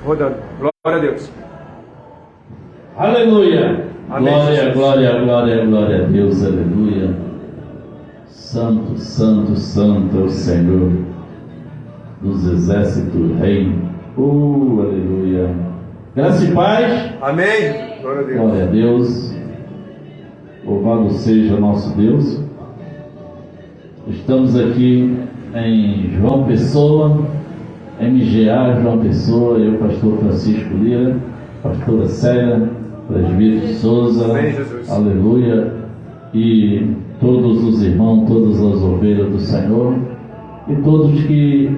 rodando. Glória a Deus. Aleluia. Amém, Glória, Jesus. glória, glória, glória a Deus. Aleluia. Santo, santo, santo é o Senhor dos exércitos, Rei. Aleluia. Graça e paz. Amém. Glória a Deus. Glória a Deus. Louvado seja o nosso Deus. Estamos aqui em João Pessoa, MGA João Pessoa, eu, pastor Francisco Lira, pastora Célia, presbítero Souza, Amém, Jesus. aleluia, e todos os irmãos, todas as ovelhas do Senhor, e todos que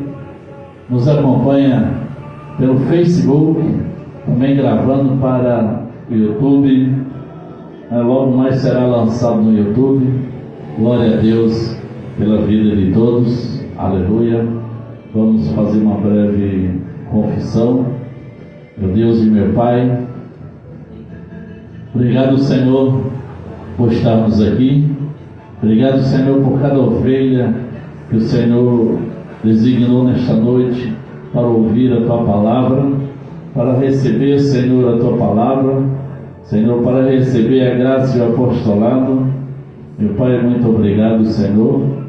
nos acompanham pelo Facebook, também gravando para o YouTube, logo mais será lançado no YouTube. Glória a Deus pela vida de todos, aleluia. Vamos fazer uma breve confissão. Meu Deus e meu Pai, obrigado, Senhor, por estarmos aqui. Obrigado, Senhor, por cada ovelha que o Senhor designou nesta noite para ouvir a Tua palavra, para receber, Senhor, a Tua palavra, Senhor, para receber a graça e o apostolado. Meu Pai, muito obrigado, Senhor.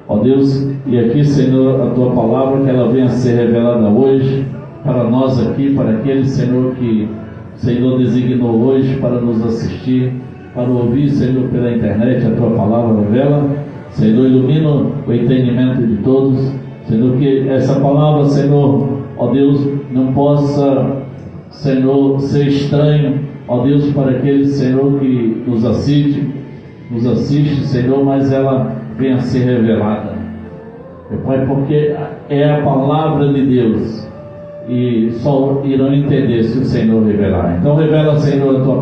Ó Deus, e aqui, Senhor, a Tua palavra, que ela venha a ser revelada hoje, para nós aqui, para aquele, Senhor, que o Senhor designou hoje para nos assistir, para ouvir, Senhor, pela internet, a Tua palavra revela. Senhor, ilumina o entendimento de todos. Senhor, que essa palavra, Senhor, ó Deus, não possa, Senhor, ser estranho, ó Deus, para aquele, Senhor, que nos assiste, Senhor, mas ela venha a ser revelada. Meu Pai, porque é a palavra de Deus e só irão entender se o Senhor revelar. Então revela, Senhor, a Tua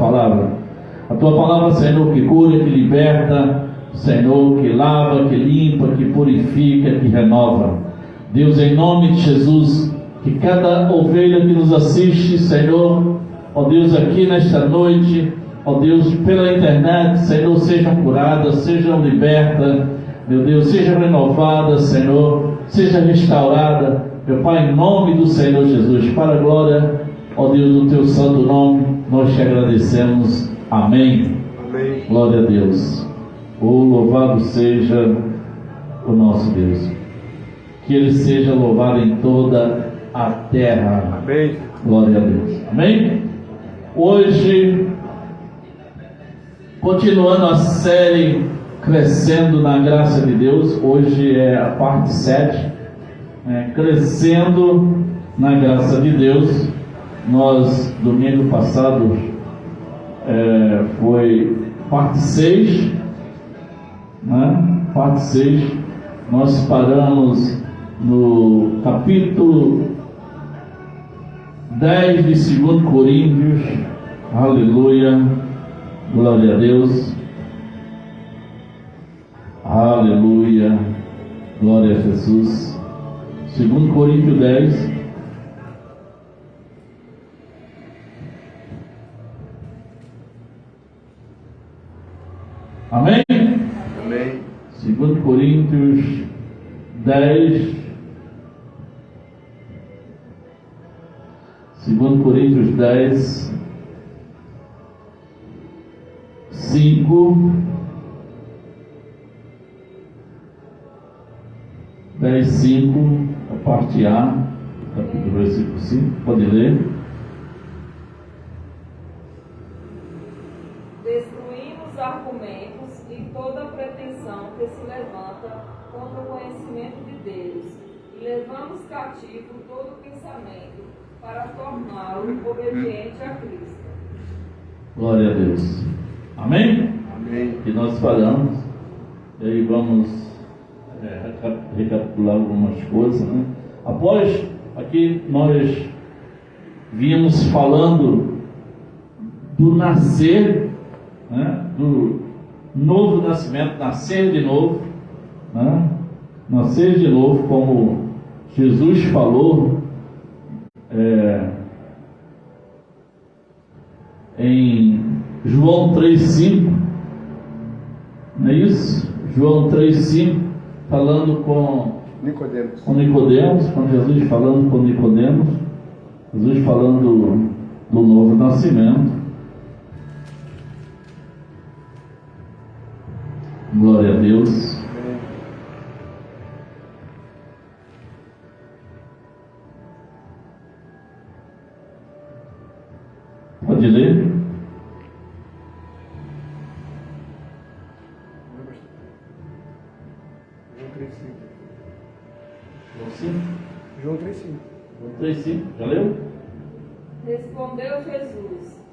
palavra, Senhor, que cura, que liberta, Senhor, que lava, que limpa, que purifica, que renova. Deus, em nome de Jesus, que cada ovelha que nos assiste, Senhor, ó Deus, aqui nesta noite, ó Deus, pela internet, Senhor, sejam curadas, sejam libertas, meu Deus, seja renovada, Senhor, seja restaurada, meu Pai, em nome do Senhor Jesus, para a glória, ó Deus, do Teu santo nome, nós te agradecemos. Amém. Amém. Glória a Deus. Louvado seja o nosso Deus. Que Ele seja louvado em toda a terra. Amém. Glória a Deus. Amém? Hoje, continuando a série Crescendo na Graça de Deus, hoje é a parte 7, Crescendo na Graça de Deus. Nós, domingo passado, foi parte 6, parte 6, nós paramos no capítulo 10 de 2 Coríntios, aleluia, glória a Deus, aleluia, glória a Jesus. 2 Coríntios 10, amém? Amém. 2 Coríntios 10, 2 Coríntios 10, 5, 10, 5, a parte A, capítulo versículo 5, pode ler. Destruímos argumentos e toda pretensão que se levanta contra o conhecimento de Deus, e levamos cativo todo pensamento para torná-lo obediente a Cristo. Glória a Deus. Amém? Amém. Que nós falamos, e aí vamos recapitular algumas coisas, né? Após aqui nós vimos falando do nascer, né? Do novo nascimento, nascer de novo, né? Nascer de novo, como Jesus falou em João 3,5, não é isso? João 3,5, falando com Nicodemos. Nicodemos, com Jesus falando com Nicodemos, Jesus falando do novo nascimento. Glória a Deus. Amém. Pode ler? João 3,5. João 3,5. Já leu? Respondeu Jesus: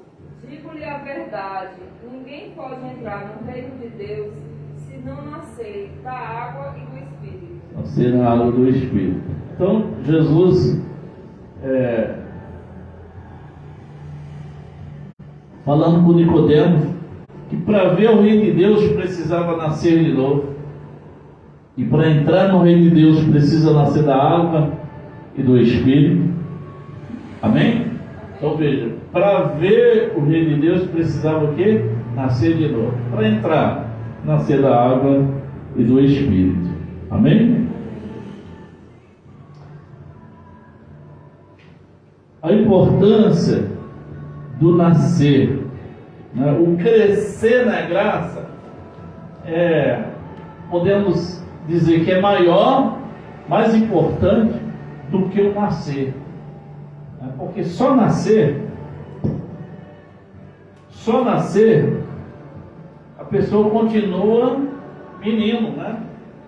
digo-lhe a verdade, ninguém pode entrar no reino de Deus se não nascer da água e do Espírito. Nascer na água do Espírito. Então, Jesus, falando com Nicodemos, que para ver o reino de Deus precisava nascer de novo. E para entrar no reino de Deus precisa nascer da água e do Espírito. Amém? Então veja, para ver o reino de Deus precisava o quê? Nascer de novo. Para entrar, nascer da água e do Espírito. Amém? A importância do nascer, né? O crescer na graça, podemos dizer que é maior, mais importante do que o nascer. Porque só nascer, a pessoa continua menino, né?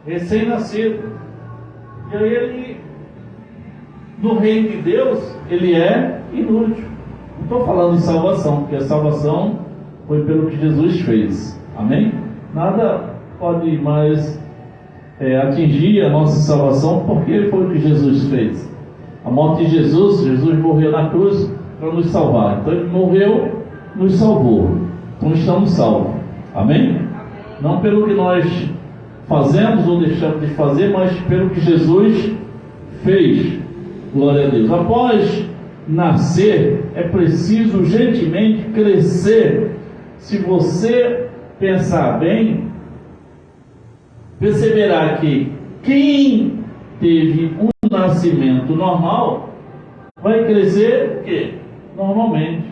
Recém-nascido. E aí ele, no reino de Deus, ele é inútil. Não estou falando de salvação, porque a salvação foi pelo que Jesus fez. Amém? Nada pode mais atingir a nossa salvação, porque foi o que Jesus fez. A morte de Jesus morreu na cruz para nos salvar. Então ele morreu, nos salvou. Então estamos salvos. Amém? Amém. Não pelo que nós fazemos ou deixamos de fazer, mas pelo que Jesus fez. Glória a Deus. Após nascer, é preciso urgentemente crescer. Se você pensar bem, perceberá que quem teve um nascimento normal vai crescer o quê? Normalmente,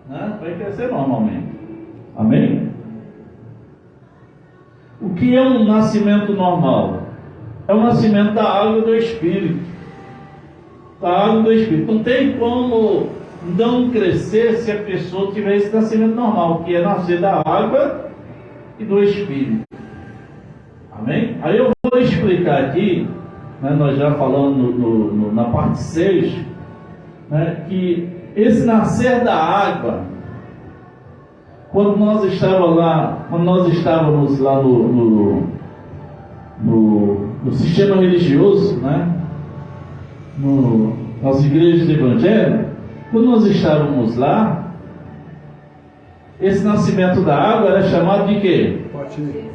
né? Vai crescer normalmente. Amém? O que é um nascimento normal? É o nascimento da água e do Espírito. Da água e do Espírito. Não tem como não crescer se a pessoa tiver esse nascimento normal, que é nascer da água e do Espírito. Amém? Aí eu vou explicar aqui, né, nós já falamos na parte 6, né, que esse nascer da água, quando nós estávamos lá no sistema religioso, né, nas igrejas evangélicas, quando nós estávamos lá, esse nascimento da água era chamado de quê?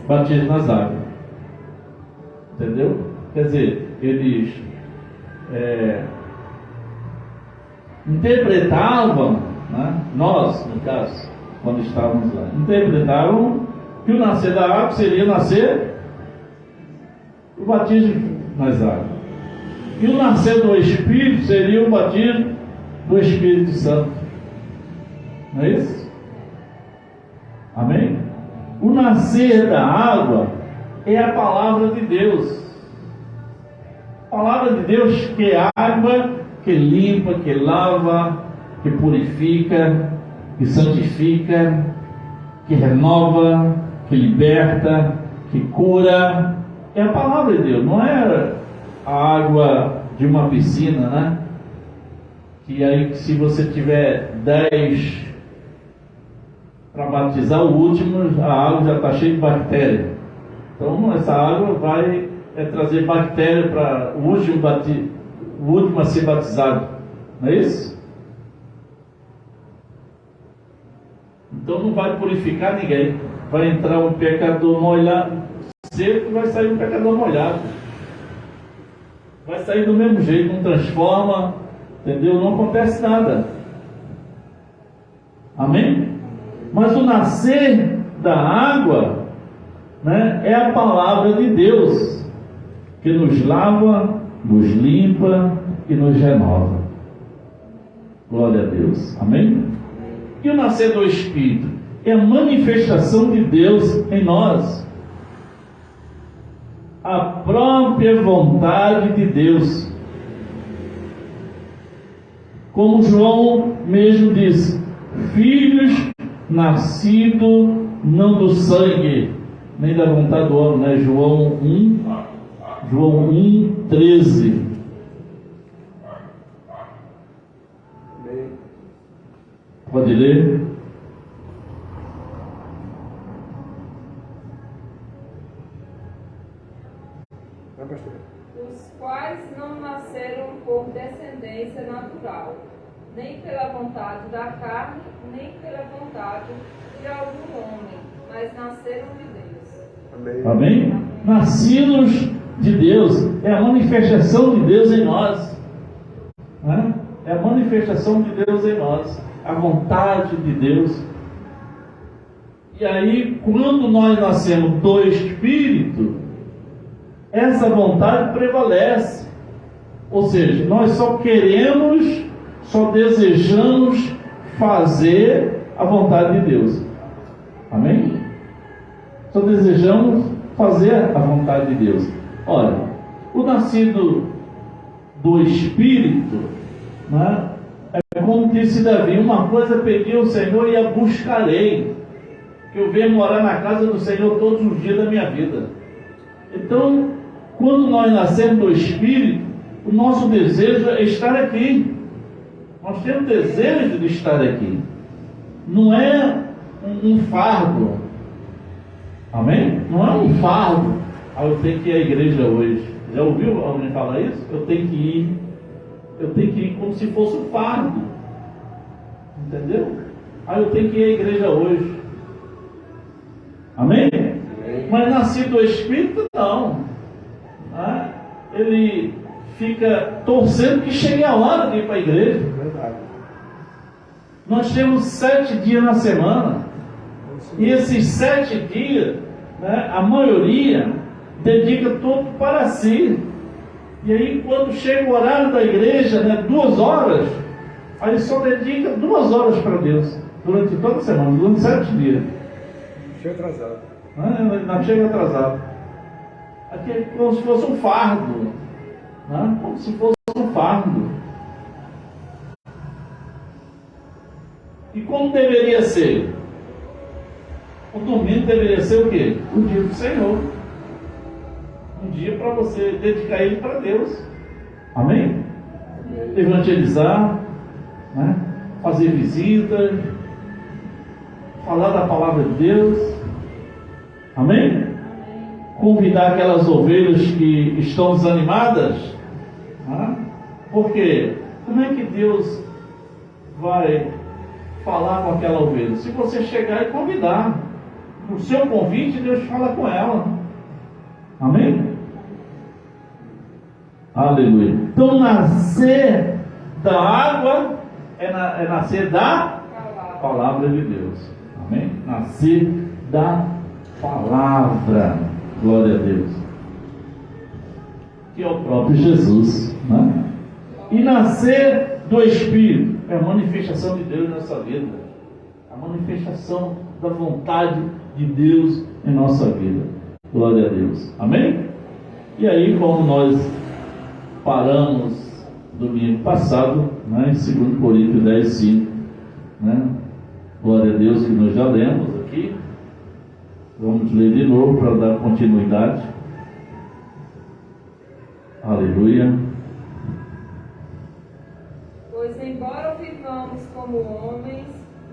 Batismo nas águas. Entendeu? Quer dizer, eles interpretavam, né, nós, no caso, quando estávamos lá, interpretavam que o nascer da água seria nascer o batismo nas águas. E o nascer do Espírito seria o batismo do Espírito Santo. Não é isso? Amém? O nascer da água é a palavra de Deus. A palavra de Deus que é água, que limpa, que lava, que purifica, que santifica, que renova, que liberta, que cura. É a palavra de Deus, não é a água de uma piscina, né? Que aí, se você tiver 10 para batizar, o último, a água já está cheia de bactéria. Então essa água vai trazer bactéria para o último a ser batizado. Não é isso? Então não vai purificar ninguém. Vai entrar um pecador molhado seco e vai sair um pecador molhado. Vai sair do mesmo jeito, não transforma, entendeu? Não acontece nada. Amém? Mas o nascer da água, né, é a palavra de Deus, que nos lava, nos limpa e nos renova. Glória a Deus. Amém? E o nascer do Espírito é a manifestação de Deus em nós. A própria vontade de Deus. Como João mesmo disse, filhos nascidos não do sangue, nem da vontade do homem, né? João 1, 13. Pode ler? Os quais não nasceram por descendência natural, nem pela vontade da carne, nem pela vontade de algum homem, mas nasceram de Deus. Amém? Nascidos de Deus, é a manifestação de Deus em nós. Né? É a manifestação de Deus em nós, a vontade de Deus. E aí, quando nós nascemos do Espírito, essa vontade prevalece. Ou seja, nós só queremos, só desejamos fazer a vontade de Deus. Amém? Só desejamos fazer a vontade de Deus. Olha, o nascido do Espírito, né, é como disse Davi: uma coisa pedi ao Senhor e a buscarei, que eu venha morar na casa do Senhor todos os dias da minha vida. Então, quando nós nascemos do Espírito, o nosso desejo é estar aqui. Nós temos desejo de estar aqui. Não é um fardo. Amém? Não é um fardo. Eu tenho que ir à igreja hoje. Já ouviu alguém falar isso? Eu tenho que ir. Eu tenho que ir como se fosse um fardo. Entendeu? Eu tenho que ir à igreja hoje. Amém? Mas nascido do Espírito, não. Ele fica torcendo que chegue a hora de ir para a igreja. Verdade. Nós temos 7 dias na semana. E esses 7 dias, né, a maioria dedica tudo para si. E aí, quando chega o horário da igreja, né, 2 horas, aí só dedica 2 horas para Deus. Durante toda a semana, durante 7 dias. Chega atrasado. Não chega atrasado. Aqui é como se fosse um fardo. Né? Como se fosse um fardo. E como deveria ser? O domingo deveria ser o quê? O dia do Senhor. Um dia para você dedicar ele para Deus. Amém? Evangelizar, né? Fazer visitas, falar da palavra de Deus. Amém? Convidar aquelas ovelhas que estão desanimadas. Por quê? Como é que Deus vai falar com aquela ovelha? Se você chegar e convidar, no seu convite, Deus fala com ela. Amém? Aleluia. Então, nascer da água é nascer da palavra de Deus. Amém? Nascer da palavra. Glória a Deus. Que é o próprio Jesus, né? E nascer do Espírito é a manifestação de Deus em nossa vida. A manifestação da vontade de Deus em nossa vida. Glória a Deus. Amém? E aí, como nós paramos domingo passado, né, em 2 Coríntios 10, 5, né? Glória a Deus, que nós já lemos aqui. Vamos ler de novo para dar continuidade. Aleluia. Pois embora vivamos como homens,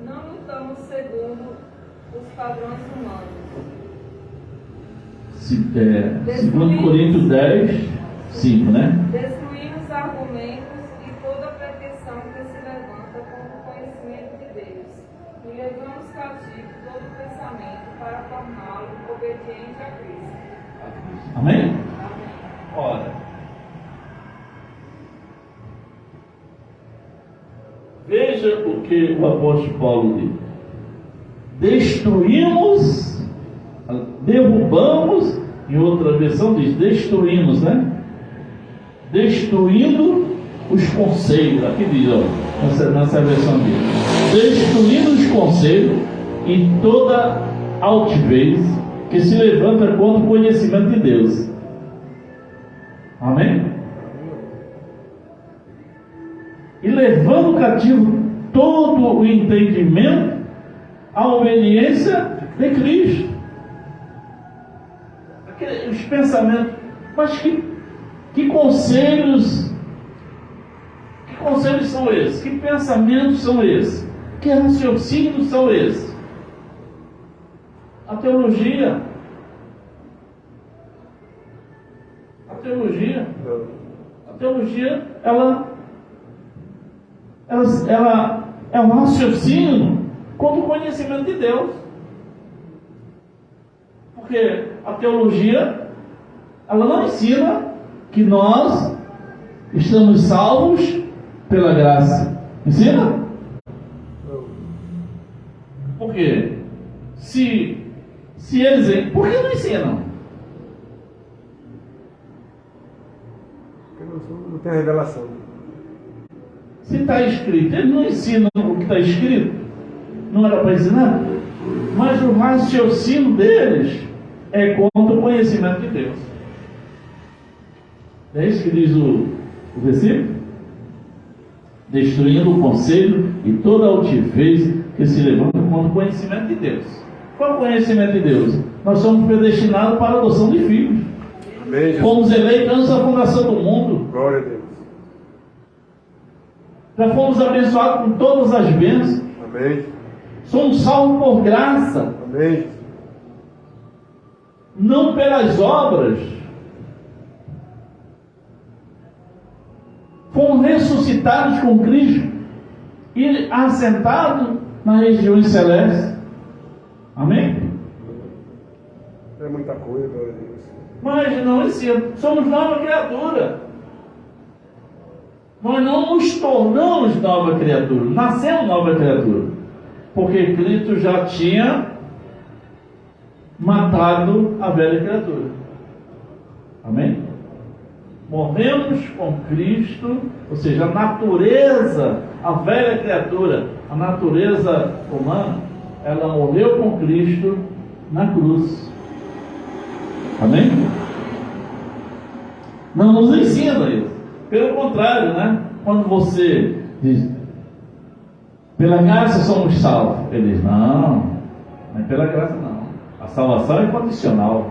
não lutamos segundo os padrões humanos. 2 Coríntios 10, 5, né? Destruímos argumentos e toda pretensão que se levanta contra o conhecimento de Deus. E levamos cativo todo pensamento para torná-lo obediente a Cristo. Amém? Amém. Ora, veja o que o apóstolo Paulo diz: destruímos, derrubamos, em outra versão diz destruímos, né? Destruindo os conselhos, aqui diz, ó, nessa versão aqui, destruindo os conselhos e toda altivez que se levanta contra o conhecimento de Deus. Amém? E levando cativo todo o entendimento à obediência de Cristo. Os pensamentos, mas que conselhos são esses? Que pensamentos são esses? Que raciocínios são esses? A teologia, ela é um raciocínio contra o conhecimento de Deus. Porque a teologia, ela não ensina que nós estamos salvos pela graça. Ensina? Por quê? Se eles... Por que não ensinam? Porque não tem a revelação. Se está escrito, eles não ensinam o que está escrito. Não era para ensinar? Mas o raciocínio deles é contra o conhecimento de Deus. É isso que diz o versículo? Destruindo o conselho e toda altivez que se levanta contra o conhecimento de Deus. Qual é o conhecimento de Deus? Nós somos predestinados para a adoção de filhos. Amém. Fomos eleitos antes da fundação do mundo. Glória a Deus. Já fomos abençoados com todas as bênçãos. Amém. Somos salvos por graça. Amém. Não pelas obras. Fomos ressuscitados com Cristo e assentados nas regiões celestes. Amém? É muita coisa, glória a Deus. Mas não ensina. Somos nova criatura. Nós não nos tornamos nova criatura. Nascemos nova criatura. Porque Cristo já tinha matado a velha criatura. Amém? Morremos com Cristo, ou seja, a natureza, a velha criatura, a natureza humana, ela morreu com Cristo na cruz. Amém? Não nos ensina isso. Pelo contrário, né? Quando você diz, pela graça somos salvos. Ele diz, não é pela graça não. A salvação é condicional.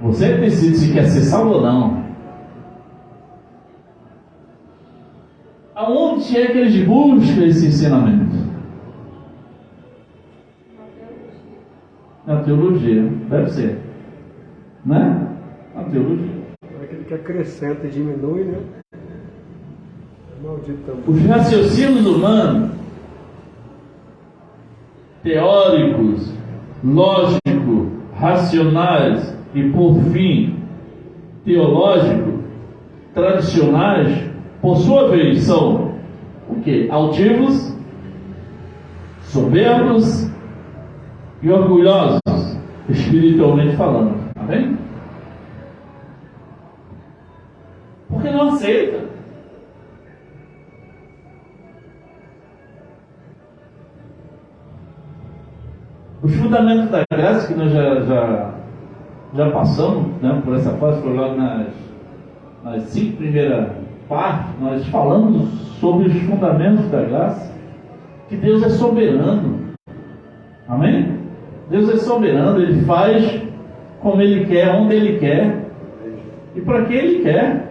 Você decide se quer ser salvo ou não. Aonde é que eles buscam esse ensinamento? Na teologia, deve ser. Né? Na teologia. É aquele que acrescenta e diminui, né? Maldito também. Os raciocínios humanos, teóricos, lógicos, racionais e, por fim, teológicos, tradicionais, por sua vez, são o quê? Altivos, soberbos e orgulhosos, espiritualmente falando. Amém? Porque não aceita. Os fundamentos da graça, que nós já passamos, né, por essa fase, foi logo nas 5 primeiras partes, nós falamos sobre os fundamentos da graça, que Deus é soberano. Amém? Deus é soberano, Ele faz como Ele quer, onde Ele quer e para que Ele quer.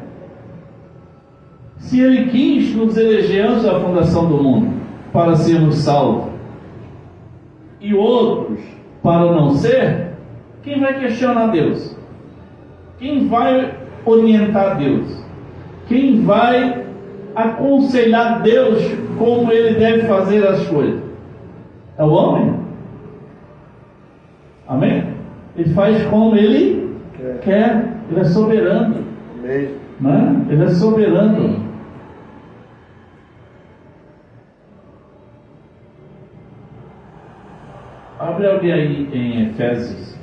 Se Ele quis nos eleger antes da fundação do mundo para sermos salvos e outros para não ser, quem vai questionar Deus? Quem vai orientar Deus? Quem vai aconselhar Deus como Ele deve fazer as coisas? É o homem. Amém? Ele faz como Ele quer. Ele é soberano. Amém. Né? Ele é soberano. Abre alguém aí em Efésios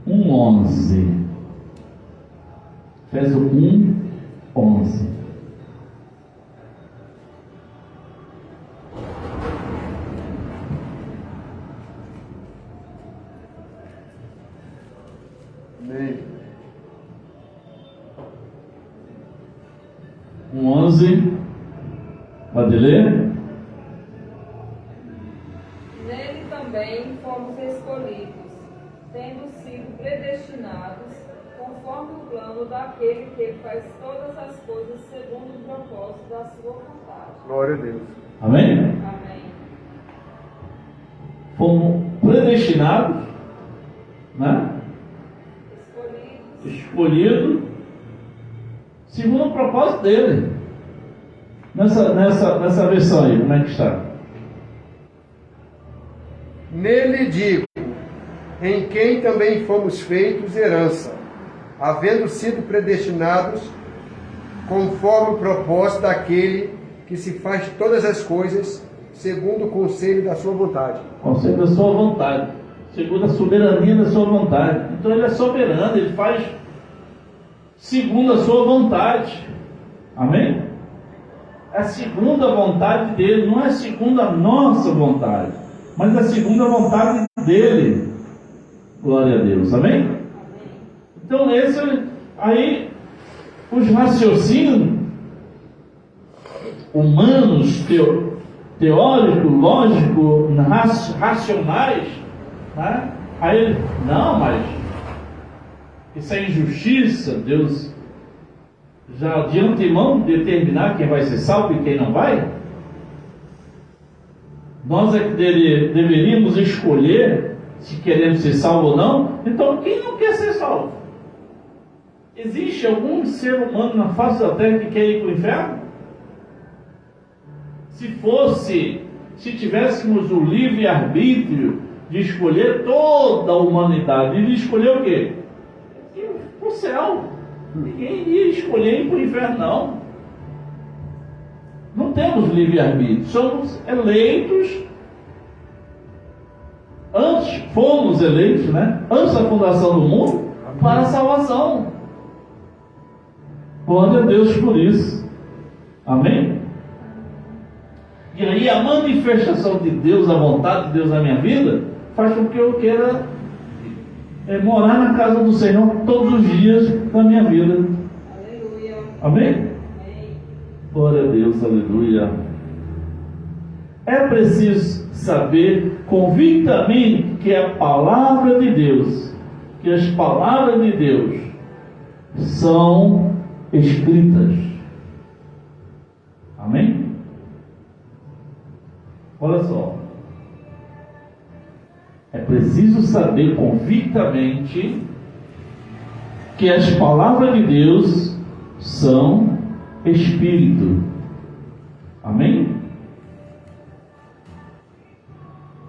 1:11. Efésios 1, 11. Amém. 11. Pode ler? Nele também fomos escolhidos, tendo sido predestinados, conforme o plano daquele que faz todas as coisas segundo o propósito da sua vontade. Glória a Deus. Amém? Amém. Fomos predestinados, né? Escolhido segundo o propósito dele. Nessa versão aí, como é que está? Nele digo, em quem também fomos feitos herança, havendo sido predestinados conforme o propósito daquele que se faz todas as coisas segundo o conselho da sua vontade. Conselho da sua vontade, segundo a soberania da sua vontade. Então ele é soberano, ele faz segundo a sua vontade. Amém? É segundo a vontade dele, não é segundo a nossa vontade, mas é segundo a vontade dele. Glória a Deus. Amém? Então esse aí, os raciocínios humanos, teórico, lógico, racionais, né? Aí ele, não, mas isso é injustiça, Deus já de antemão determinar quem vai ser salvo e quem não vai. Nós é que deveríamos escolher se queremos ser salvos ou não. Então quem não quer ser salvo? Existe algum ser humano na face da terra que quer ir para o inferno? Se tivéssemos o livre-arbítrio de escolher, toda a humanidade iria escolher o quê? Ir para o céu. Ninguém iria escolher ir para o inferno, não. Não temos livre-arbítrio. Somos eleitos. Fomos eleitos, né? Antes da fundação do mundo, para a salvação. Glória a Deus por isso. Amém? E aí a manifestação de Deus, a vontade de Deus na minha vida, faz com que eu queira morar na casa do Senhor todos os dias da minha vida. Aleluia. Amém? Amém. Glória a Deus, aleluia. É preciso saber convictamente que a palavra de Deus, que as palavras de Deus são escritas. Amém? Olha só. É preciso saber convictamente que as palavras de Deus são Espírito. Amém?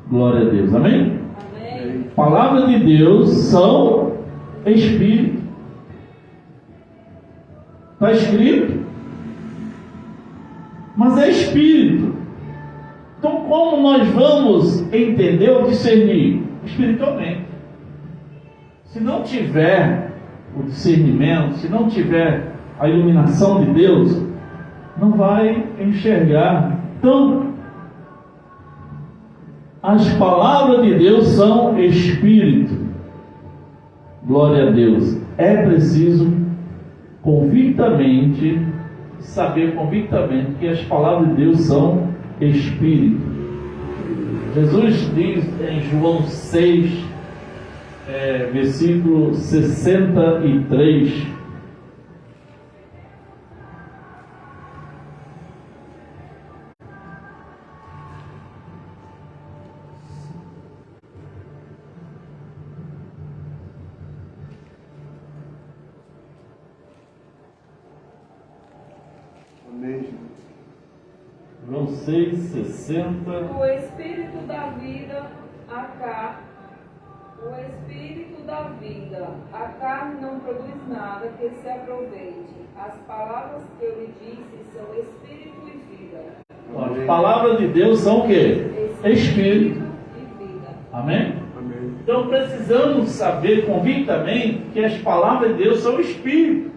Glória a Deus. Amém? Amém. Palavras de Deus são Espírito. Está escrito, mas é Espírito. Então, como nós vamos entender ou discernir? Espiritualmente. Se não tiver o discernimento, se não tiver a iluminação de Deus, não vai enxergar. Então, as palavras de Deus são Espírito. Glória a Deus. É preciso convictamente saber convictamente que as palavras de Deus são Espírito. Jesus diz em João 6, versículo 63. Amém. João 6, 60. O Espírito da vida, o Espírito da vida, a carne não produz nada que se aproveite. As palavras que eu lhe disse são Espírito e vida. As palavras de Deus são o quê? Espírito. E vida. Amém? Amém. Então precisamos saber convictamente que as palavras de Deus são Espírito.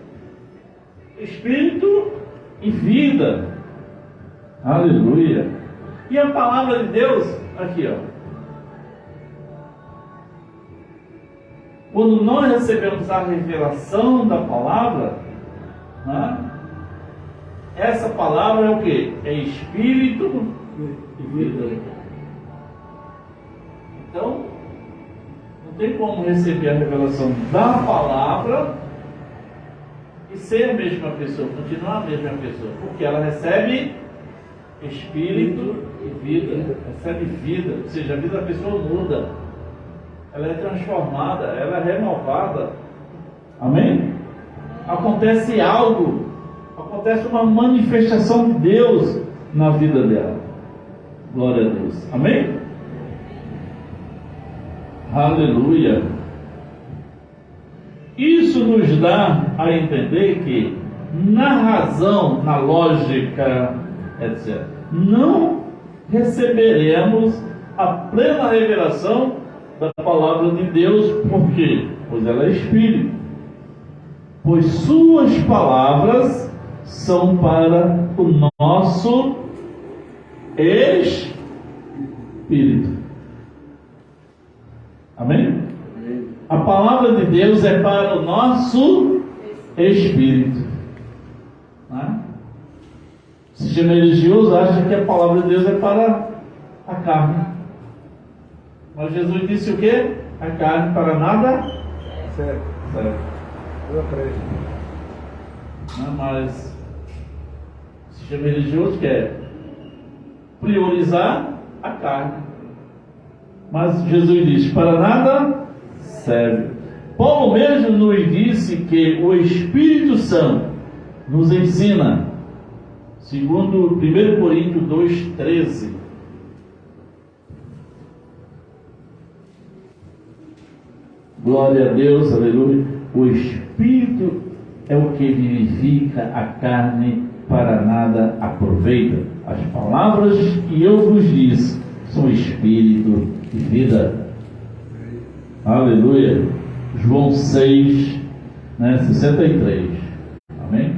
espírito e vida. Aleluia. E a palavra de Deus, aqui ó. Quando nós recebemos a revelação da palavra, né, essa palavra é o que? É espírito e vida. Então, não tem como receber a revelação da palavra e ser a mesma pessoa, continuar a mesma pessoa, porque ela recebe espírito e vida, recebe vida, ou seja, a vida da pessoa muda, ela é transformada, ela é renovada. Amém? Acontece algo, acontece uma manifestação de Deus na vida dela. Glória a Deus. Amém? Aleluia. Isso nos dá a entender que na razão, na lógica, etc., não receberemos a plena revelação da palavra de Deus. Por quê? Pois ela é espírito. Pois suas palavras são para o nosso espírito. Amém? A palavra de Deus é para o nosso espírito. Né? O sistema religioso acha que a palavra de Deus é para a carne. Mas Jesus disse o quê? A carne para nada Certo. serve. Eu acredito. Mas o sistema religioso quer priorizar a carne. Mas Jesus diz, para nada serve. Paulo mesmo nos disse que o Espírito Santo nos ensina, segundo 1 Coríntios 2,13. Glória a Deus, aleluia. O Espírito é o que vivifica, a carne para nada aproveita. As palavras que eu vos disse são Espírito e vida. Aleluia. João 6, 63. Amém?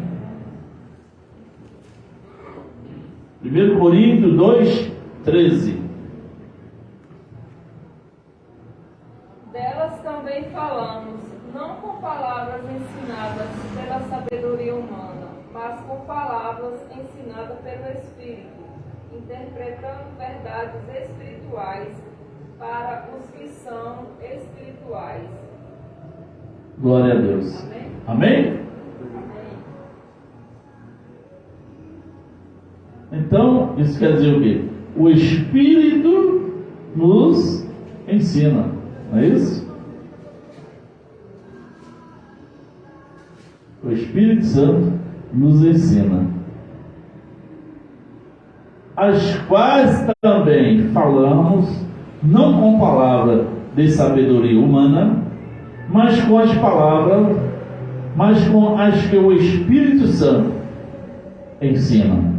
1 Coríntios 2, 13. Delas também falamos, não com palavras ensinadas pela sabedoria humana, mas com palavras ensinadas pelo Espírito, interpretando verdades espirituais para os que são espirituais. Glória a Deus. Amém? Amém? Amém. Então, isso quer dizer o quê? O Espírito nos ensina, não é isso? O Espírito Santo nos ensina, as quais também falamos, não com palavra de sabedoria humana, mas com as palavras, mas com as que o Espírito Santo ensina.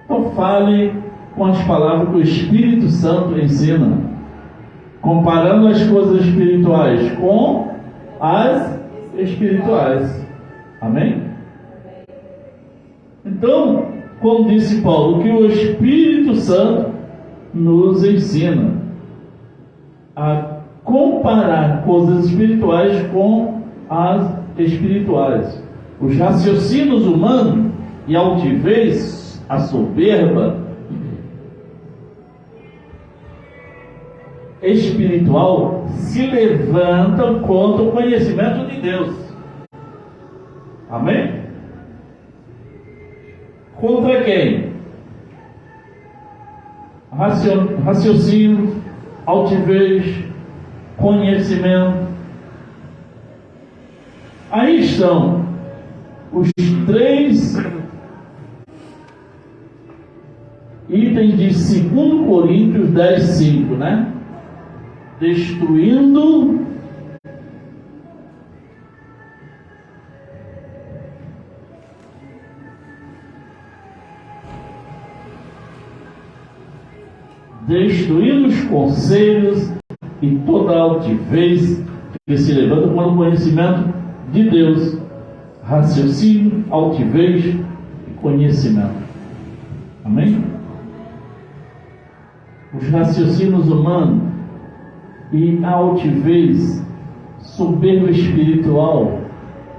Então fale com as palavras que o Espírito Santo ensina, comparando as coisas espirituais com as espirituais. Amém? Então, como disse Paulo, o que o Espírito Santo nos ensina a comparar coisas espirituais com as espirituais. Os raciocínios humanos e a altivez, a soberba espiritual se levantam contra o conhecimento de Deus. Amém? Contra quem? Raciocínio, altivez, conhecimento. Aí estão os 3 itens de 2 Coríntios 10:5, né? Destruindo os conselhos e toda altivez que se levanta contra o conhecimento de Deus, raciocínio, altivez e conhecimento. Amém? Os raciocínios humanos e a altivez, soberba espiritual,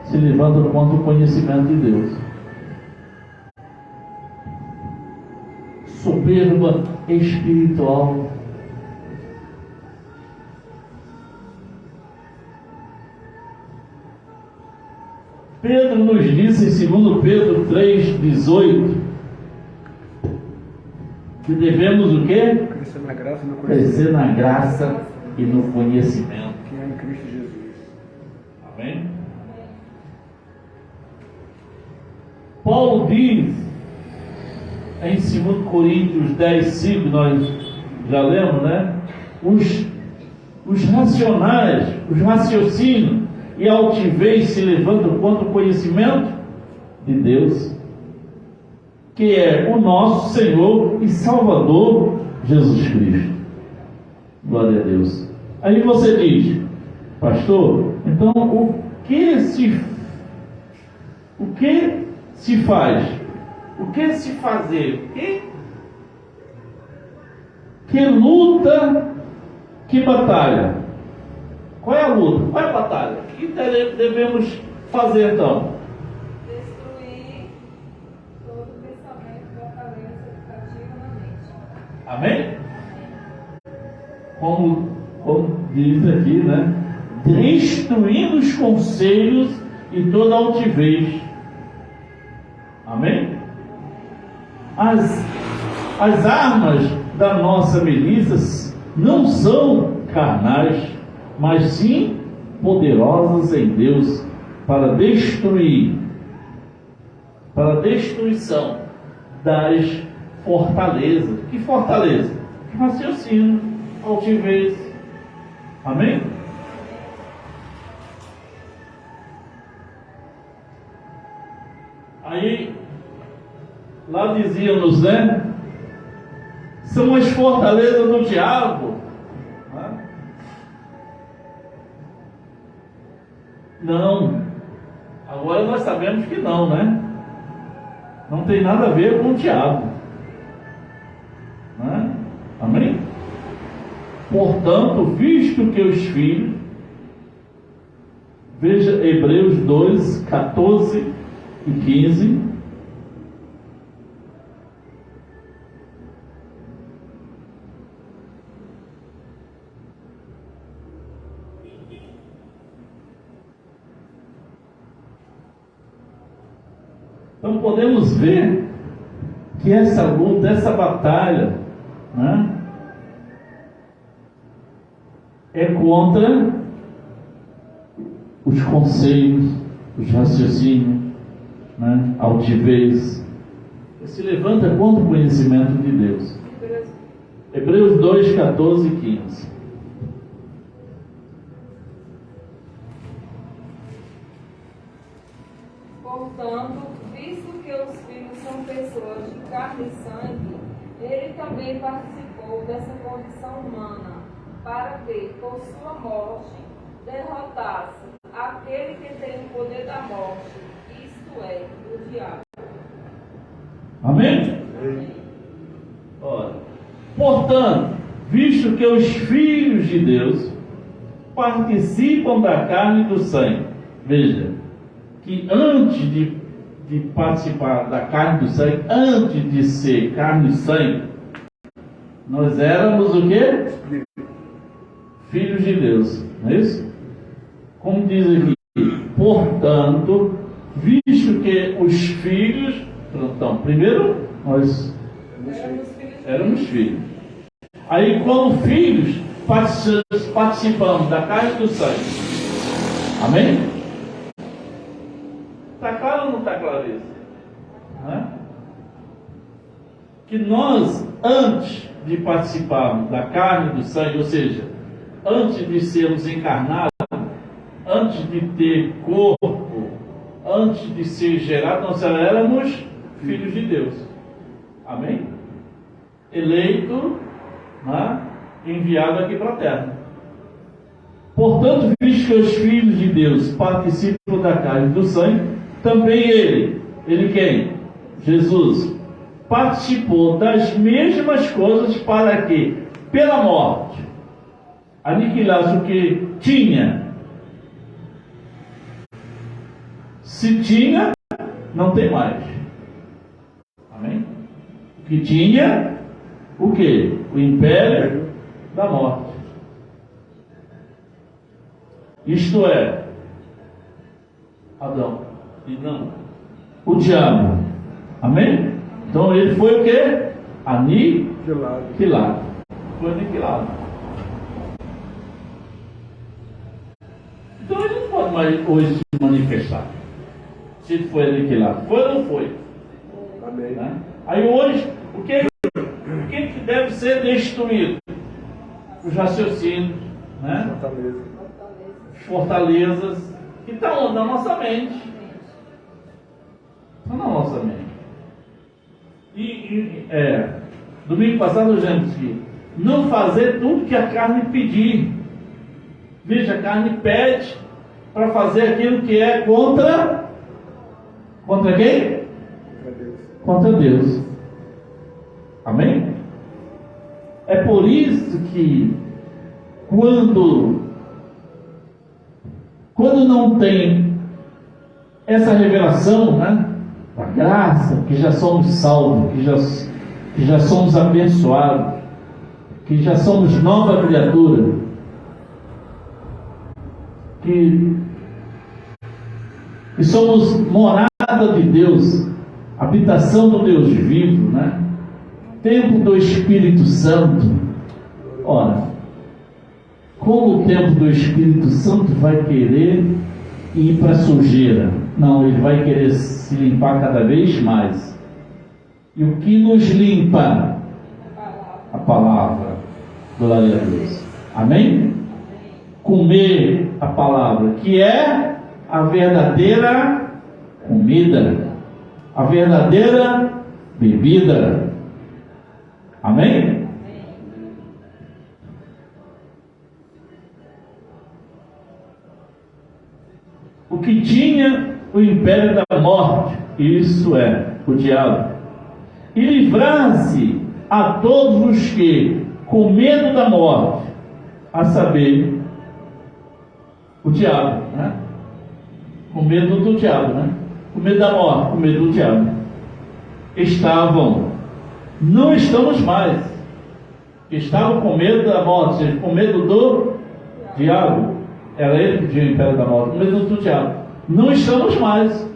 se levantam contra o conhecimento de Deus. Soberba espiritual. Pedro nos disse em 2 Pedro 3,18 que devemos o quê? Crescer na graça e no conhecimento. Crescer na graça e no conhecimento. Que é em Cristo Jesus. Amém? Paulo diz em 2 Coríntios 10,5, nós já lemos, né? Os racionais, os raciocínios e a altivez se levantam contra o conhecimento de Deus, que é o nosso Senhor e Salvador Jesus Cristo. Glória a Deus. Aí você diz, pastor, então o que se faz? O que se fazer? Que luta, que batalha? Qual é a luta? Qual é a batalha? O que devemos fazer então? Destruir todo pensamento, fortaleza educativa na mente. Amém? Como diz aqui, né? Destruindo os conselhos e toda altivez. Amém? As armas da nossa milícia não são carnais, mas sim poderosas em Deus para destruir, para a destruição das fortalezas. Que fortaleza? Raciocínio, altivez. Amém? Aí, lá dizíamos, né? São as fortalezas do diabo. Né? Não. Agora nós sabemos que não, né? Não tem nada a ver com o diabo. Né? Amém? Portanto, visto que os filhos, veja Hebreus 2, 14 e 15. Então podemos ver que essa luta, essa batalha, né, é contra os conselhos, os raciocínios, né, altivez. Se levanta contra o conhecimento de Deus. Hebreus 2, 14 e 15. Portanto, visto que os filhos são pessoas de carne e sangue, ele também participou dessa condição humana, para que, por sua morte, derrotasse aquele que tem o poder da morte, isto é, o diabo. Amém? Ora, portanto, visto que os filhos de Deus participam da carne e do sangue, veja, que antes de participar da carne e do sangue, antes de ser carne e sangue, nós éramos o quê? Filhos de Deus, não é isso? Como diz aqui, portanto, visto que os filhos, então, primeiro nós éramos filhos. Aí, como filhos, participamos da carne e do sangue. Amém? Está claro ou não está claro isso? Que nós, antes de participarmos da carne e do sangue, ou seja, antes de sermos encarnados, antes de ter corpo, antes de ser gerados, nós éramos filhos de Deus. Amém? Eleito, enviado aqui para a terra. Portanto, visto que os filhos de Deus participam da carne e do sangue, também ele quem? Jesus, participou das mesmas coisas para que, pela morte, aniquilasse o que tinha. Se tinha, não tem mais. Amém? O que tinha, o que? O império da morte. Isto é, Adão e não o diabo. Amém? Então ele foi o que? Aniquilado. Foi aniquilado. Então ele não pode mais hoje se manifestar. Se ele foi aniquilado. Foi ou não foi? Amém. Né? Aí hoje, o que deve ser destruído? Os raciocínios, né? As fortalezas que estão na nossa mente. Estão na nossa mente. Domingo passado, gente, não fazer tudo que a carne pedir. Veja, a carne pede para fazer aquilo que é contra quem? Contra Deus. Amém? É por isso que quando não tem essa revelação, né, da graça, que já somos salvos, que já somos abençoados, que já somos nova criatura, que somos morada de Deus, habitação do Deus vivo, né? Templo do Espírito Santo. Ora, como o templo do Espírito Santo vai querer ir para a sujeira? Não, ele vai querer se limpar cada vez mais. E o que nos limpa? A palavra. Glória a Deus. Amém? Comer a palavra, que é a verdadeira comida, a verdadeira bebida. Amém? O que tinha o império da morte, isso é, o diabo, e livrar-se a todos os que, com medo da morte, a saber, o diabo, né? Com medo do diabo, né? Com medo da morte, com medo do diabo. Não estamos mais. Estavam com medo da morte, ou seja, com medo do diabo. Era ele que tinha o império da morte, com medo do diabo. Não estamos mais.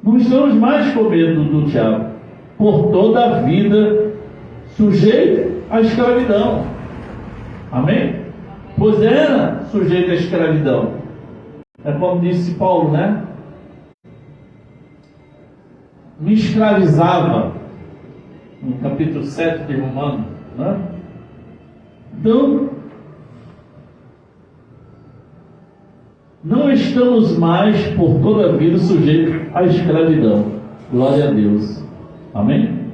Não estamos mais com medo do diabo. Por toda a vida sujeito à escravidão. Amém? Pois era sujeito à escravidão. É como disse Paulo, né? Me escravizava, no capítulo 7 de Romanos, né? Então, não estamos mais por toda a vida sujeitos à escravidão. Glória a Deus. Amém?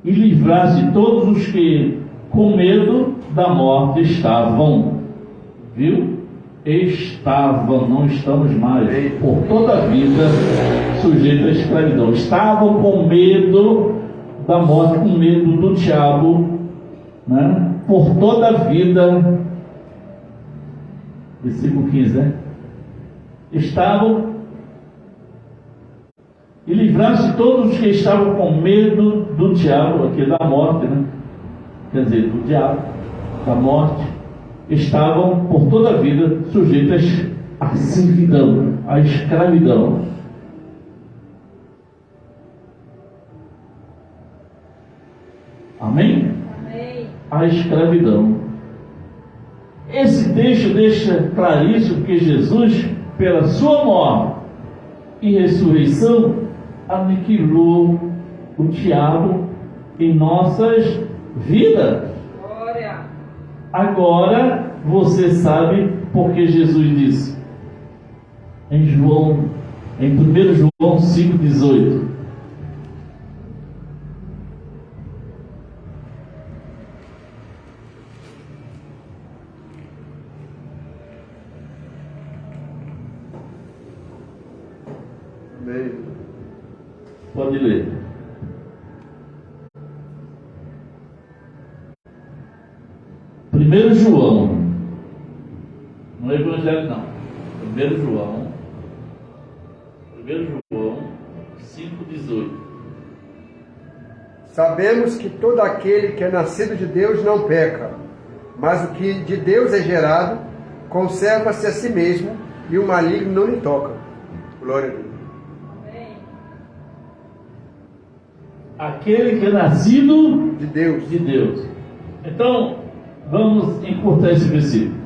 E livrar-se todos os que com medo da morte estavam. Viu? Estavam, não estamos mais, por toda a vida sujeitos à escravidão. Estavam com medo da morte, com medo do diabo, né? Por toda a vida. Versículo 15, né? Estavam e livrar-se todos os que estavam com medo do diabo, aqui da morte, né? Quer dizer, do diabo, da morte, estavam por toda a vida sujeitos à servidão, à escravidão. Amém? Amém. À escravidão. Esse texto deixa claríssimo que Jesus, pela sua morte e ressurreição, aniquilou o diabo em nossas vidas. Glória. Agora você sabe porque Jesus disse em 1 João 5,18: Amém. Pode ler. Primeiro João, não é Evangelho não. Primeiro João 5,18. Sabemos que todo aquele que é nascido de Deus não peca, mas o que de Deus é gerado conserva-se a si mesmo e o maligno não lhe toca. Glória a Deus. Amém. Aquele que é nascido De Deus. de Deus. Então, vamos encurtar esse versículo.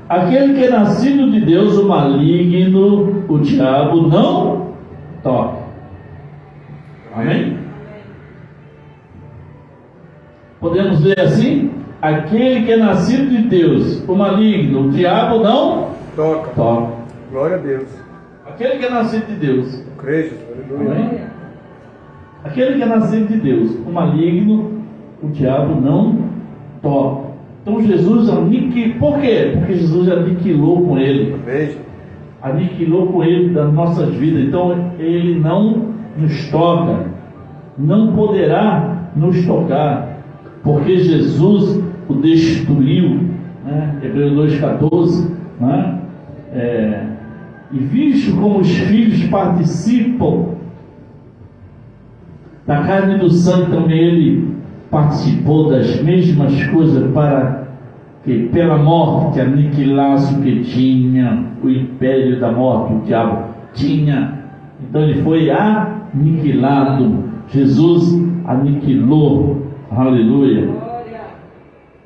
Aquele que é nascido de Deus, o maligno, o diabo, não toca. Amém? Podemos ler assim? Aquele que é nascido de Deus, o maligno, o diabo, não Toca. toca. Glória a Deus. Aquele que é nascido de Deus. Creio. Aleluia. Amém? Aquele que é nascido de Deus, o maligno, o diabo não toca. Então Jesus aniquilou. Por quê? Porque Jesus aniquilou com ele. Amém. Aniquilou com ele das nossas vidas. Então ele não nos toca, não poderá nos tocar, porque Jesus o destruiu, né? Hebreus 2,14, né? E visto como os filhos participam da carne e do sangue, também ele participou das mesmas coisas, para que pela morte aniquilasse o que tinha o império da morte, o diabo tinha. Então ele foi aniquilado. Jesus aniquilou. Aleluia. Glória.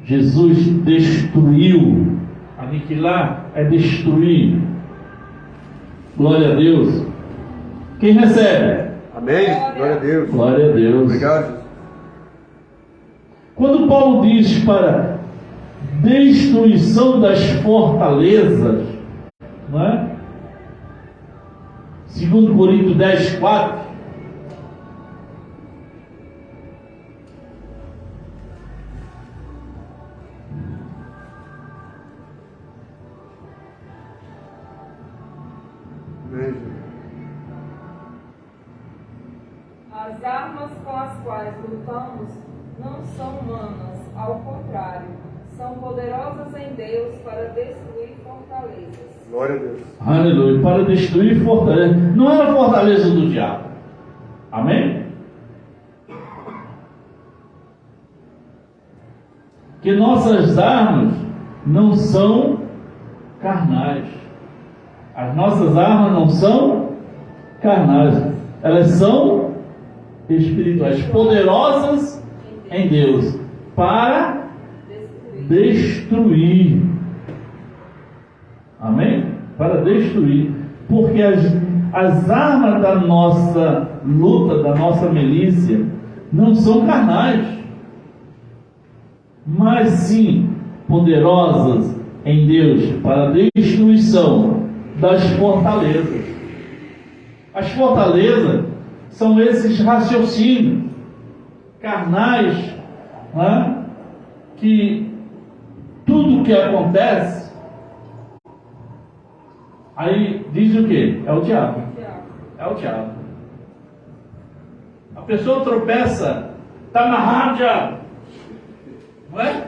Jesus destruiu. Aniquilar é destruir. Glória a Deus. Quem recebe? Amém. Glória a Deus. Glória a Deus. Obrigado, Jesus. Quando Paulo diz para destruição das fortalezas, não é? 2 Coríntios 10,4. Amém. As armas com as quais lutamos não são humanas, ao contrário, são poderosas em Deus para destruir fortalezas. Glória a Deus. Aleluia. Para destruir fortaleza. Não era a fortaleza do diabo. Amém? Que nossas armas não são carnais. As nossas armas não são carnais. Elas são espirituais, poderosas em Deus para destruir. Amém? Para destruir. Porque as armas da nossa luta, da nossa milícia, não são carnais, mas sim poderosas em Deus para a destruição das fortalezas. As fortalezas são esses raciocínios carnais, né? Que tudo que acontece, aí diz o que? É o diabo. É o diabo. A pessoa tropeça, está amarrado, diabo. Não é?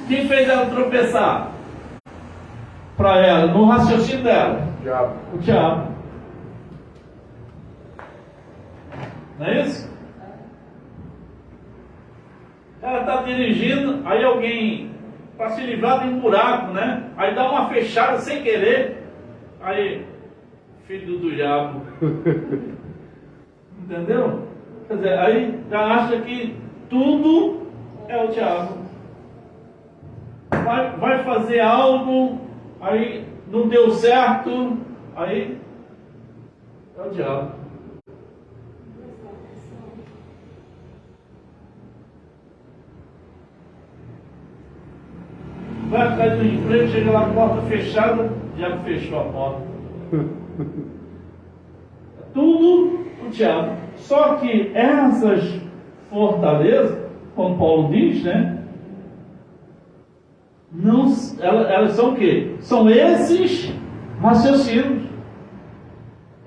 Quem fez ela tropeçar? Para ela, no raciocínio dela, Diabo. o diabo. Não é isso? Ela está dirigindo, aí alguém, para se livrar de um buraco, né? Aí dá uma fechada sem querer. Aí, filho do diabo. Entendeu? Quer dizer, aí já acha que tudo é o diabo. Vai fazer algo, aí não deu certo, aí é o diabo. Vai atrás do emprego, chega lá, porta fechada, já fechou a porta. Tudo o diabo. Só que essas fortalezas, como Paulo diz, né? Não, elas são o quê? São esses raciocínios.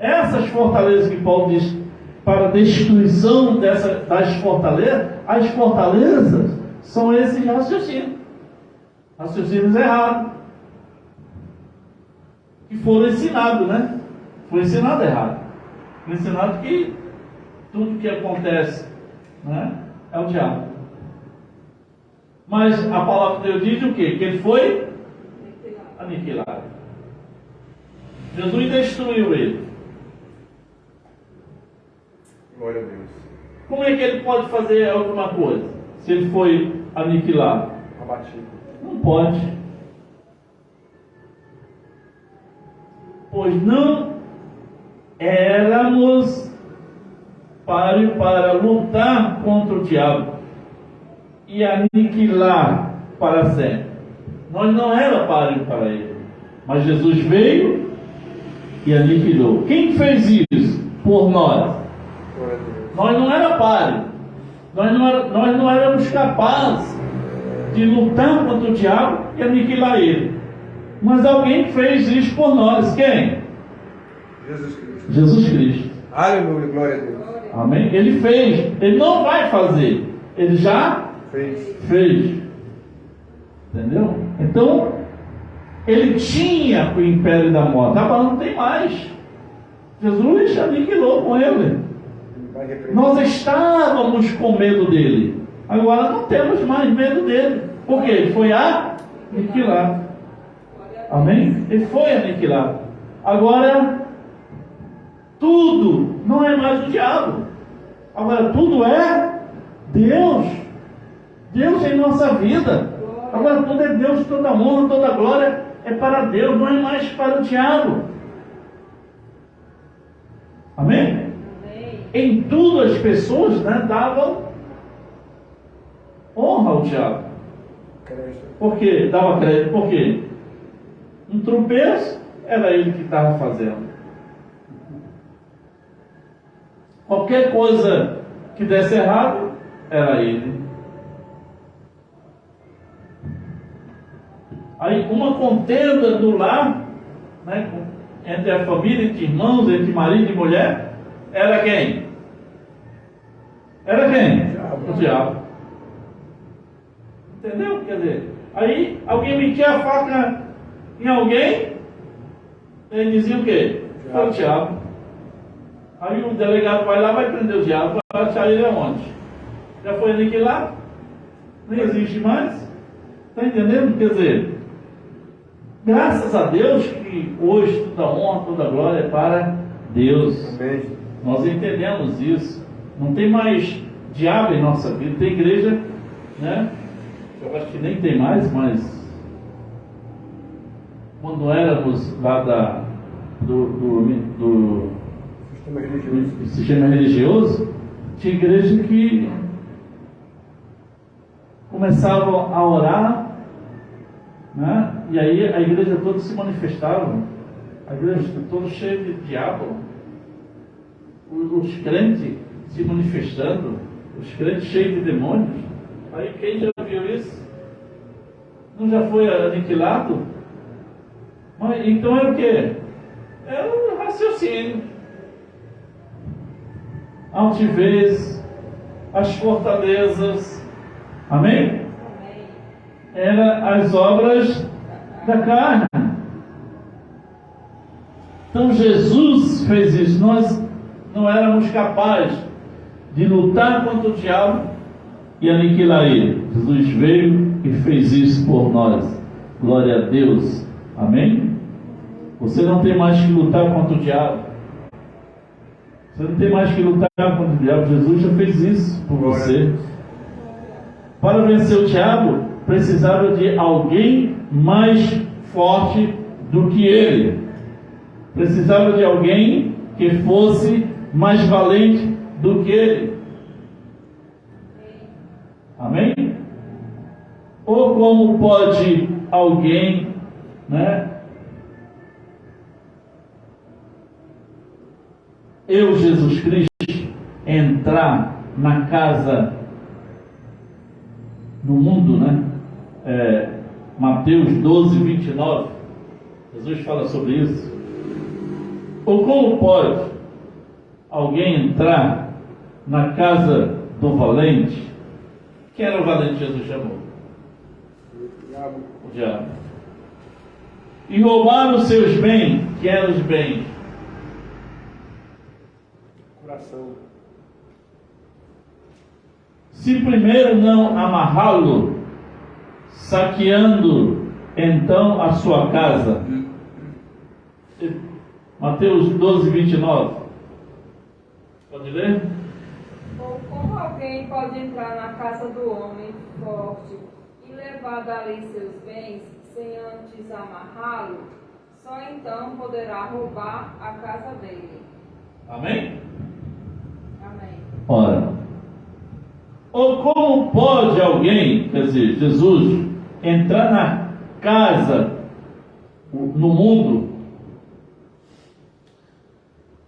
Essas fortalezas que Paulo diz para a destruição das fortalezas, as fortalezas são esses raciocínios errados, que foram ensinados, né? Foi ensinado errado. Foi ensinado que tudo que acontece, né, é o diabo. Mas a palavra de Deus diz o quê? Que ele foi aniquilado. Jesus destruiu ele. Glória a Deus. Como é que ele pode fazer alguma coisa se ele foi aniquilado? Abatido. Não pode. Pois não éramos para lutar contra o diabo e aniquilar para sempre. Nós não era páreo para ele, mas Jesus veio e aniquilou. Quem fez isso por nós? Glória a Deus. Nós não era páreo, nós não éramos capazes de lutar contra o diabo e aniquilar ele. Mas alguém fez isso por nós. Quem? Jesus Cristo. Jesus Cristo. Aleluia, glória a Deus. Amém? Ele fez, ele não vai fazer, ele já fez. Entendeu? Então, ele tinha o império da morte, agora não tem mais. Jesus aniquilou com ele. Nós estávamos com medo dele, agora não temos mais medo dele, porque ele foi aniquilado. Amém? Ele foi aniquilado. Agora, tudo não é mais o diabo. Agora, tudo é Deus. Deus em nossa vida. Agora, tudo é Deus, toda honra, toda glória é para Deus, não é mais para o diabo. Amém? Em tudo as pessoas, né, davam honra ao diabo. Por quê? Dava crédito. Por quê? Um tropeço era ele que estava fazendo. Qualquer coisa que desse errado era ele. Aí uma contenda do lar, né, entre a família, entre irmãos, entre marido e mulher, era quem? Era quem? O diabo. Entendeu? Quer dizer, aí alguém metia a faca em alguém, ele dizia o quê? Foi o diabo. Aí o delegado vai lá, vai prender o diabo, vai achar ele aonde? Já foi aniquilado? Nem existe mais? Está entendendo? Quer dizer, graças a Deus que hoje toda honra, toda glória é para Deus. Amém. Nós entendemos isso. Não tem mais diabo em nossa vida. Tem igreja, né? Eu acho que nem tem mais, mas quando éramos lá do sistema religioso, tinha igreja que começavam a orar, né? E aí a igreja toda se manifestava, a igreja toda cheia de diabo, os crentes se manifestando, os crentes cheios de demônios. Aí quem já viu isso? Não já foi aniquilado? Mas, então era o quê? Era um raciocínio, altivez, as fortalezas. Amém? Era as obras da carne. Então Jesus fez isso. Nós não éramos capazes de lutar contra o diabo e aniquilar ele. Jesus veio e fez isso por nós. Glória a Deus. Amém? Você não tem mais que lutar contra o diabo. Você não tem mais que lutar contra o diabo. Jesus já fez isso por você. Para vencer o diabo, precisava de alguém mais forte do que ele. Precisava de alguém que fosse mais valente do que ele. Amém? Ou como pode alguém, né? Eu, Jesus Cristo, entrar na casa, no mundo, né? Mateus 12, 29. Jesus fala sobre isso. Ou como pode alguém entrar na casa do valente? Quem era o valente que Jesus chamou? O diabo. E roubar os seus bens. Que eram os bens? Coração. Se primeiro não amarrá-lo, saqueando então a sua casa. Mateus 12, 29. Pode ler? Ou como alguém pode entrar na casa do homem forte e levar dali seus bens, sem antes amarrá-lo? Só então poderá roubar a casa dele. Amém? Amém. Ora, ou como pode alguém, quer dizer, Jesus, entrar na casa, no mundo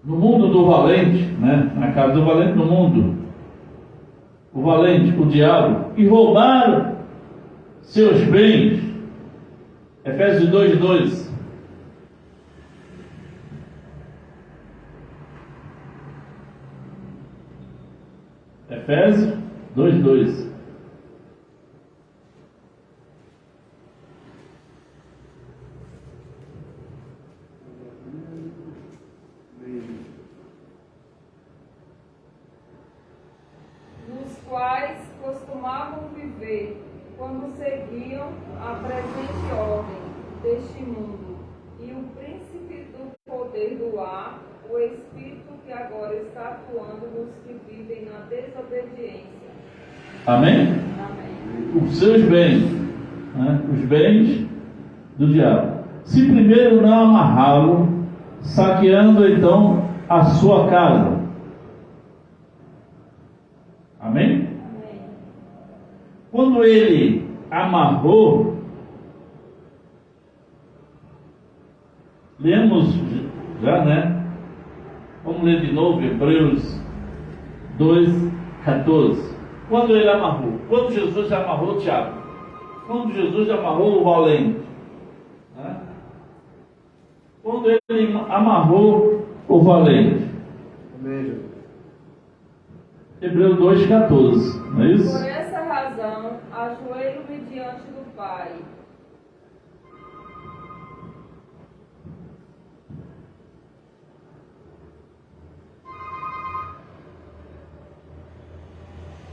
do valente, né? Na casa do valente, no mundo, o valente, o diabo, e roubar seus bens? Efésios 2, 2. Efésios 2, 2. Nos quais costumavam viver quando seguiam a presente ordem deste mundo e o príncipe do poder do ar, o espírito que agora está atuando nos que vivem na desobediência. Amém? Amém. Os seus bens, né? Os bens do diabo. Se primeiro não amarrá-lo, saqueando então a sua casa. Amém? Amém. Quando ele amarrou, lemos já, né? Vamos ler de novo Hebreus 2, 14. Quando ele amarrou, quando Jesus amarrou o diabo, quando Jesus amarrou o valente, né? Quando ele amarrou o valente. Amém, Jesus. Hebreus 2, 14, não é isso? Por essa razão, ajoelho-me diante do Pai.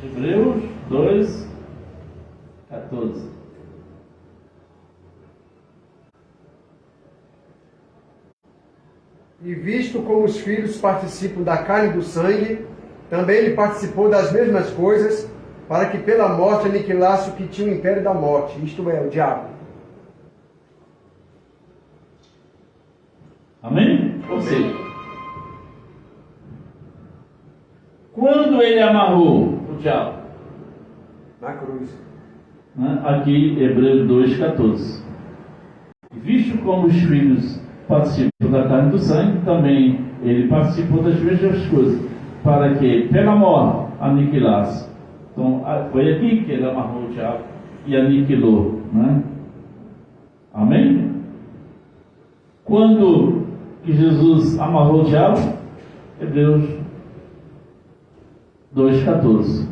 Hebreus 2, 14. E visto como os filhos participam da carne e do sangue, também ele participou das mesmas coisas, para que pela morte aniquilasse o que tinha o império da morte, isto é, o diabo. Amém? Ou seja, quando ele amarrou o diabo, Na cruz. né? Aqui Hebreus 2, 14. Visto como os filhos participam da carne e do sangue, também ele participou das mesmas coisas, para que pela morte aniquilasse. Então foi aqui que ele amarrou o diabo e aniquilou, né? Amém? Quando que Jesus amarrou o diabo? Hebreus 2,14.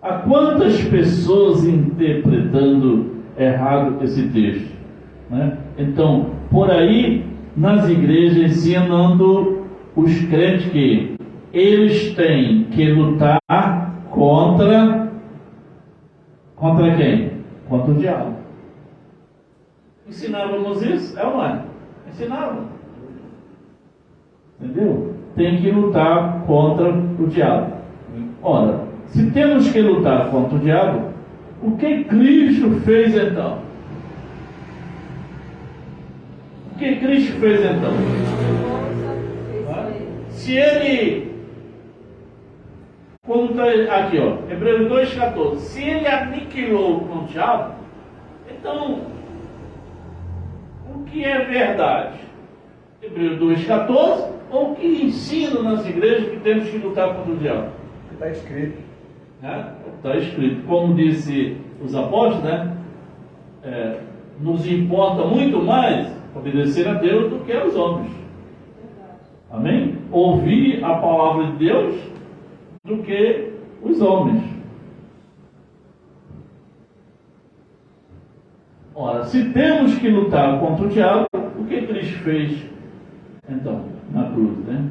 Há quantas pessoas interpretando errado esse texto, né? Então, por aí, nas igrejas, ensinando os crentes que eles têm que lutar contra quem? Contra o diabo. Ensinávamos isso? É ou não é? Ensinava. Entendeu? Tem que lutar contra o diabo. Ora, se temos que lutar contra o diabo, o que Cristo fez então? O que Cristo fez então? Se ele, quando está aqui, ó, Hebreus 2,14, se ele aniquilou com o diabo, então, o que é verdade? Hebreus 2,14, ou o que ensina nas igrejas que temos que lutar contra o diabo? Está escrito. Está escrito, como disse os apóstolos, né? Nos importa muito mais obedecer a Deus do que aos homens. Amém? Ouvir a palavra de Deus do que os homens. Ora, se temos que lutar contra o diabo, o que Cristo fez então na cruz, né?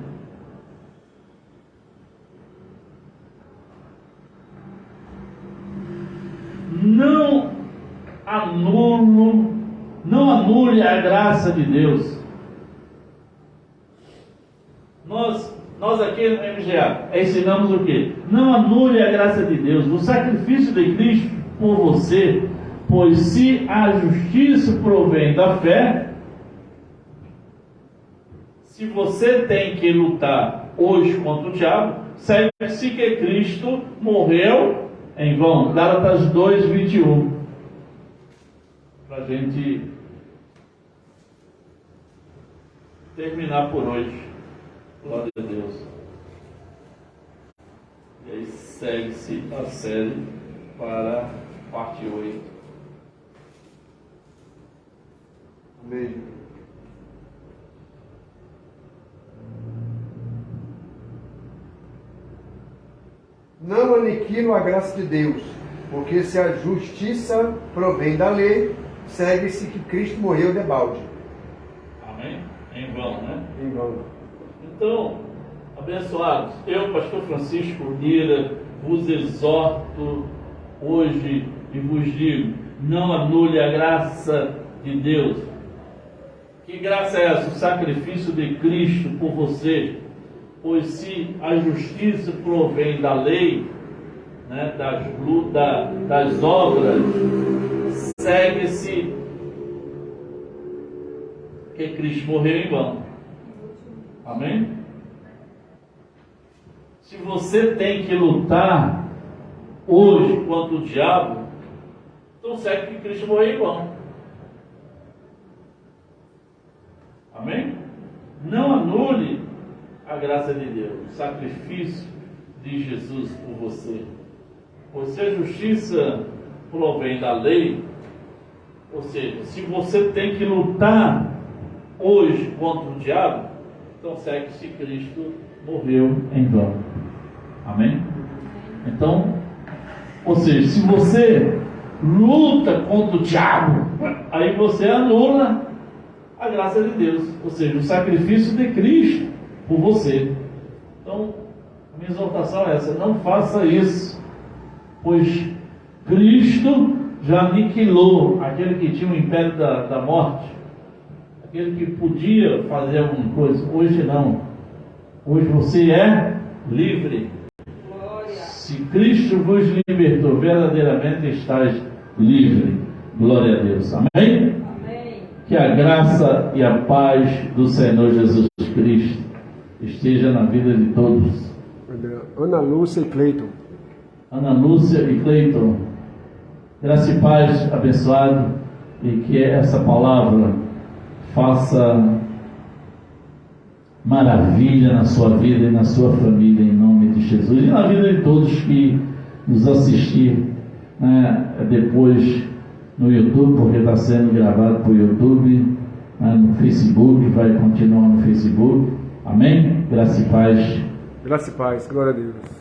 Não anule a graça de Deus. Nós aqui no MGA ensinamos o quê? Não anule a graça de Deus, o sacrifício de Cristo por você, pois se a justiça provém da fé, se você tem que lutar hoje contra o diabo, sabe-se que Cristo morreu em vão. Gálatas 2:21. Para a gente terminar por hoje. Glória a Deus. E aí segue-se a série para parte 8. Amém. Não aniquilo a graça de Deus, porque se a justiça provém da lei, segue-se que Cristo morreu de balde. Amém? Em vão, né? Em vão. Então, abençoados, eu, pastor Francisco Lira, vos exorto hoje e vos digo, não anule a graça de Deus. Que graça é essa? O sacrifício de Cristo por você. Pois se a justiça provém da lei, né, das obras, segue-se que Cristo morreu em vão. Amém? Se você tem que lutar hoje contra o diabo, então segue que Cristo morreu em vão. Amém? Não anule a graça de Deus, o sacrifício de Jesus por você. Pois se a justiça provém da lei, ou seja, se você tem que lutar hoje contra o diabo, então segue-se que Cristo morreu em vão. Amém? Então, ou seja, se você luta contra o diabo, aí você anula a graça de Deus, ou seja, o sacrifício de Cristo por você. Então, a minha exortação é essa: não faça isso, pois Cristo já aniquilou aquele que tinha o império da morte, aquele que podia fazer alguma coisa. Hoje não. Hoje você é livre. Glória. Se Cristo vos libertou, verdadeiramente estáis livre. Glória a Deus. Amém? Amém. Que a graça e a paz do Senhor Jesus Cristo esteja na vida de todos. Ana Lúcia e Cleiton. Ana Lúcia e Cleiton, graça e paz abençoado, e que essa palavra faça maravilha na sua vida e na sua família, em nome de Jesus, e na vida de todos que nos assistir, né, depois no YouTube, porque está sendo gravado para o YouTube, né, no Facebook, vai continuar no Facebook. Amém? Graça e paz. Graça e paz. Glória a Deus.